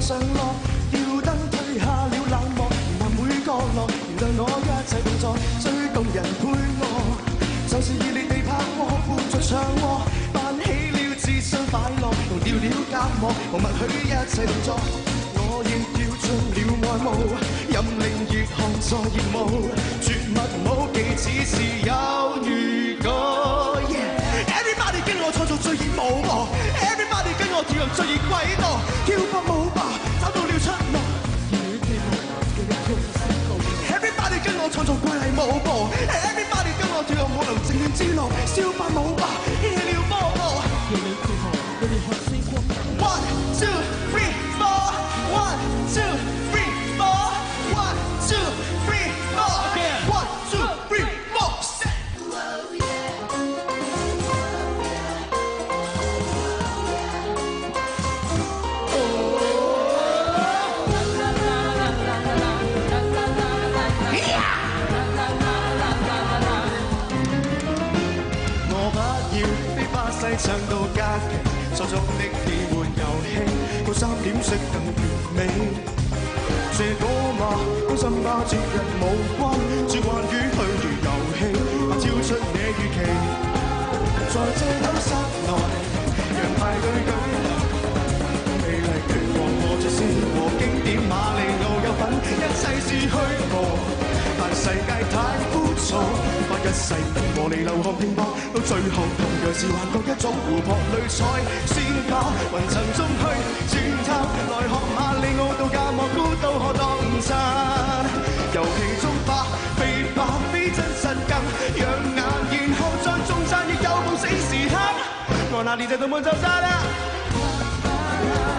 上落，吊燈退下了冷漠，然後每角落原諒我一切動作，最動人配樂，就是熱烈地拍過，活在唱和，扮起了自信快樂，同掉了隔膜，和默許一切動作。我已跳進了愛慕，任令熱汗在熱舞，絕密武技只是有預告。Everybody 跟我創造最熱舞步 ，Everybody 跟我跳入最熱軌道，跳步舞吧，找到了出路。Everybody 跟我創造瑰麗舞步 ，Everybody 跟我跳入舞流正面之路，笑吧舞吧，掀起了波波。One two three four, one two three four, one two three four, one two three four. 我不要飛巴西唱到假期，所中的變換遊戲，到3點色更完美。這個嘛，關心吧，節日無關，只關於虛擬遊戲，怕超出你預期。在這休室內，讓派對舉行，魅力拳王和爵士和經典馬里奧有份，一切是虛無。但世界太枯燥，花一世和你流汗拼搏，到最後同樣是幻覺一種湖泊裏採鮮花，雲層中去轉探，來學馬里奧到假莫孤島可當餐，遊戲中吧飛吧非真實更養眼，然後在中間亦有夢死時刻，我那年就到滿就曬啦，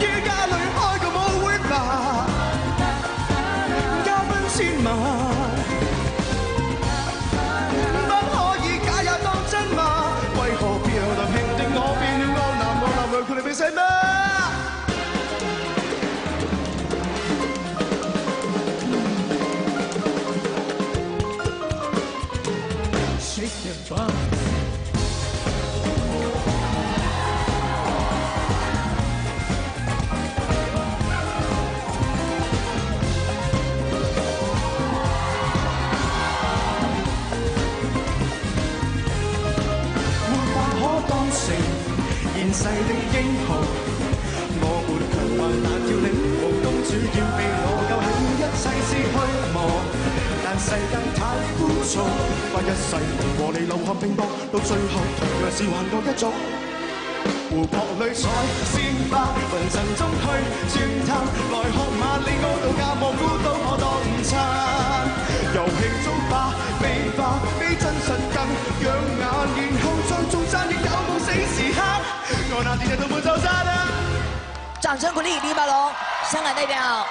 於家裏開個舞會吧，嘉賓千萬。佢哋俾聲咩？沒法可當成現世的英雄，我沒強橫難要領無公主要被我救起，一切是虛妄，但世界太枯燥，花一世和你流汗拼搏，到最後同樣是幻覺一種。湖泊裏採鮮花，雲層中去轉探，來學馬里奧到假莫孤島可當餐，遊戲中吧飛吧非真實更養眼，然後在中間亦有夢死時刻。我那天日都沒走散啊！掌聲鼓勵李寶龍，香港代表。